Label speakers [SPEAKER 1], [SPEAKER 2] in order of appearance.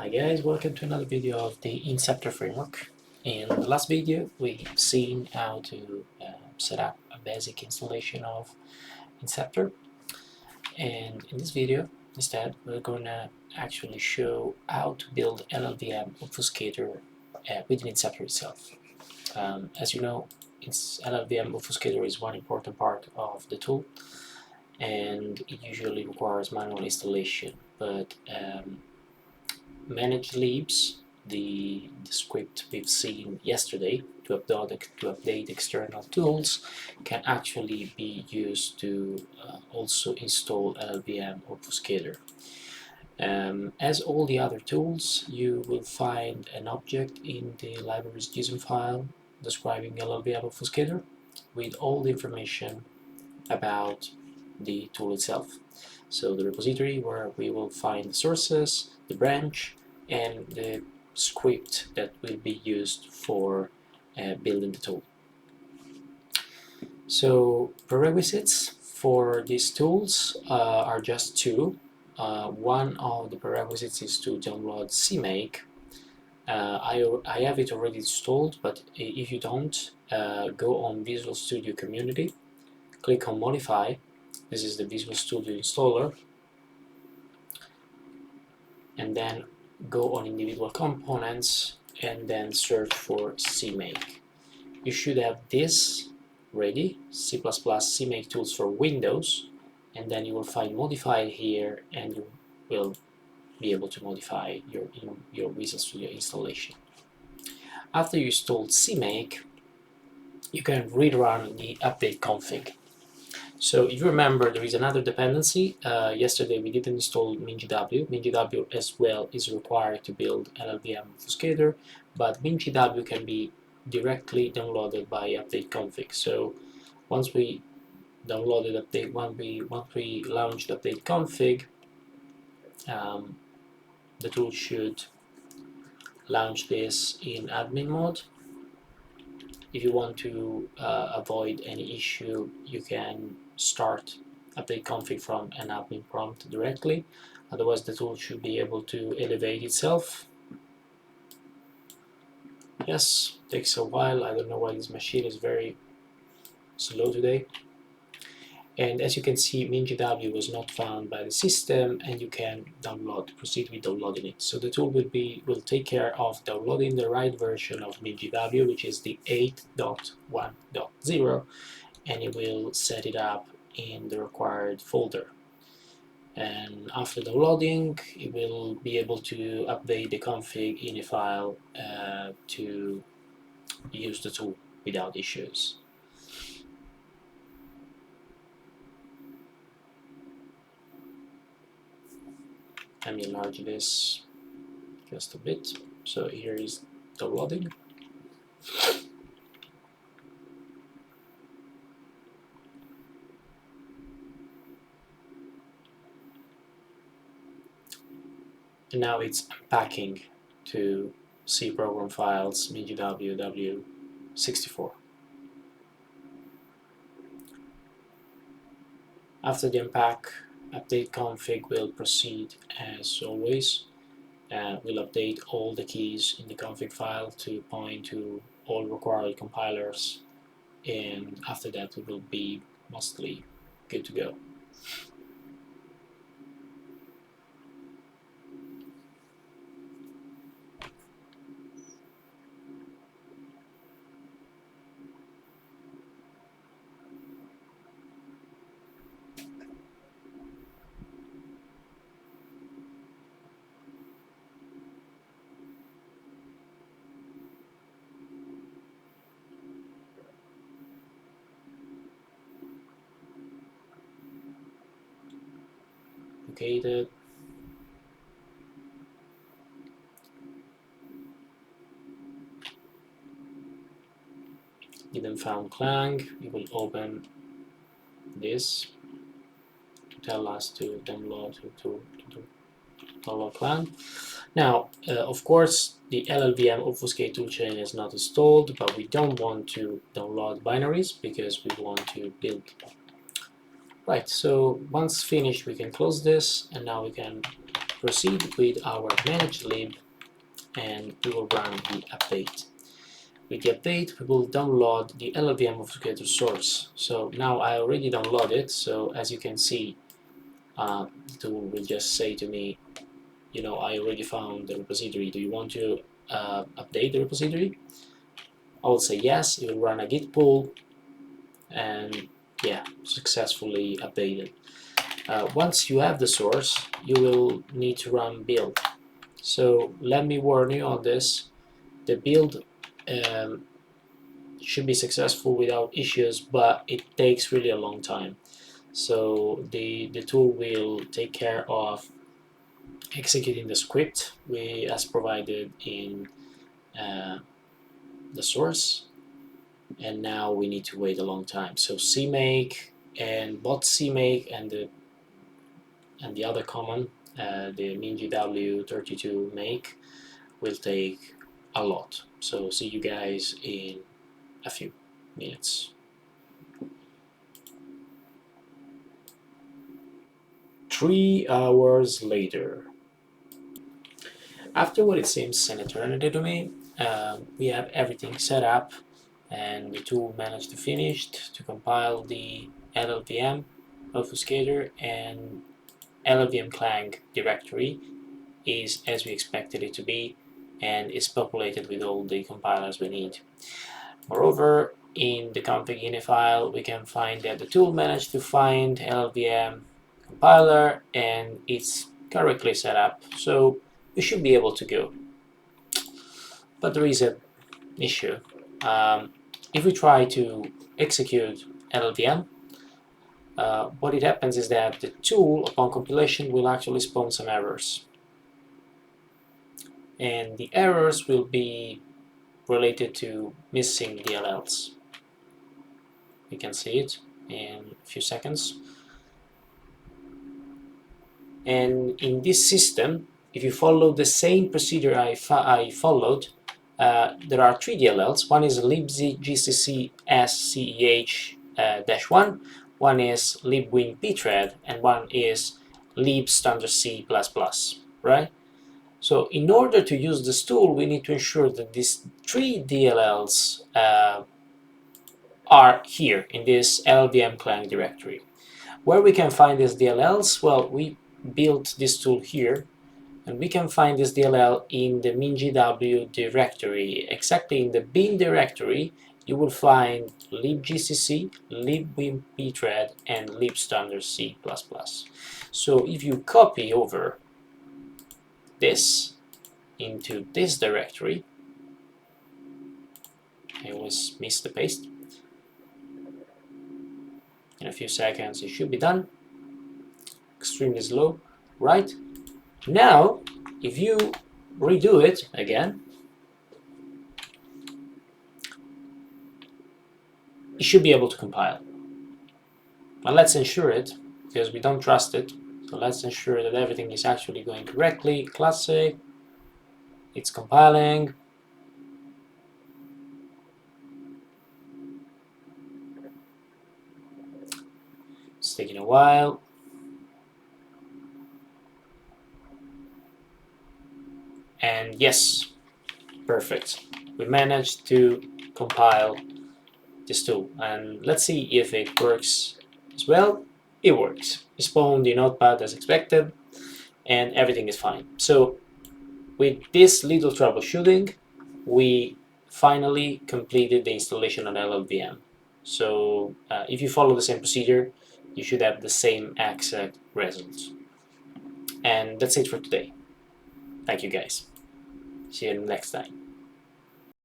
[SPEAKER 1] Hi guys, welcome to another video of the Inceptor framework. In the last video we've seen how to set up a basic installation of Inceptor, and in this video instead we're going to actually show how to build LLVM-Obfuscator within Inceptor itself. As you know, LLVM-Obfuscator is one important part of the tool, and it usually requires manual installation, but manage libs, the script we've seen yesterday to update external tools, can actually be used to also install LLVM-Obfuscator. As all the other tools, you will find an object in the library's JSON file describing LLVM-Obfuscator with all the information about the tool itself. So the repository where we will find the sources, the branch, and the script that will be used for building the tool. So prerequisites for these tools are just two. One of the prerequisites is to download CMake. I have it already installed, but if you don't, go on Visual Studio Community, click on Modify. This is the Visual Studio installer, and then go on individual components and then search for CMake. You should have this ready, C++ CMake tools for Windows, and then you will find Modify here, and you will be able to modify your Visual Studio installation. After you installed CMake, you can rerun the update config. So if you remember, there is another dependency. Yesterday we didn't install MinGW. MinGW as well is required to build LLVM-Obfuscator, but MinGW can be directly downloaded by update config. So once we downloaded update, once we launched update config, the tool should launch this in admin mode. If you want to avoid any issue, you can start update config from an admin prompt directly. Otherwise, the tool should be able to elevate itself. Yes, takes a while. I don't know why this machine is very slow today. And as you can see, MinGW was not found by the system, and you can proceed with downloading it. So the tool will take care of downloading the right version of MinGW, which is the 8.1.0, and it will set it up in the required folder. And after downloading, it will be able to update the config in a file to use the tool without issues. Let me enlarge this just a bit. So here is downloading. And now it's unpacking to C program files MinGW W64. After the unpack, update config will proceed as always. We'll update all the keys in the config file to point to all required compilers, and after that we will be mostly good to go. Located. Didn't found Clang. We will open this to tell us to download download Clang. Now, of course, the LLVM-Obfuscate toolchain is not installed, but we don't want to download binaries because we want to build. Right, so once finished, we can close this, and now we can proceed with our manage lib, and we will run the update. With the update, we will download the LLVM-Obfuscator source. So now I already downloaded it, so as you can see, the tool will just say to me, you know, I already found the repository. Do you want to update the repository? I will say yes. It will run a git pull, and yeah, successfully updated. Once you have the source, you will need to run build. So let me warn you on this. The build should be successful without issues, but it takes really a long time. So the tool will take care of executing the script as provided in the source, and now we need to wait a long time. So cmake and bot cmake and the other common, the mingw32 make, will take a lot. So see you guys in a few minutes. 3 hours later. After what it seems an eternity to me, we have everything set up, and the tool managed to finish to compile the LLVM-Obfuscator, and LLVM clang directory is as we expected it to be, and is populated with all the compilers we need. Moreover, in the config ini file, we can find that the tool managed to find LLVM compiler and it's correctly set up, so we should be able to go. But there is an issue. If we try to execute LLVM, what it happens is that the tool, upon compilation, will actually spawn some errors. And the errors will be related to missing DLLs. You can see it in a few seconds. And in this system, if you follow the same procedure I followed, there are 3 DLLs. One is libgcc sceh-1, one is libwinpthread, and one is libstandardc++, right? So in order to use this tool, we need to ensure that these 3 DLLs are here in this LLVM clang directory. Where we can find these DLLs? Well, we built this tool here, and we can find this DLL in the mingw directory. Exactly in the bin directory, you will find libgcc, libwinpthread, and libstandardc++. So if you copy over this into this directory, I always miss the paste. In a few seconds it should be done. Extremely slow, right? Now, if you redo it again, it should be able to compile. But let's ensure it, because we don't trust it. So let's ensure that everything is actually going correctly. Classic, it's compiling. It's taking a while. And yes, perfect. We managed to compile this tool. And let's see if it works as well. It works. It spawned the notepad as expected, and everything is fine. So with this little troubleshooting, we finally completed the installation on LLVM. So if you follow the same procedure, you should have the same exact results. And that's it for today. Thank you guys. See you next time.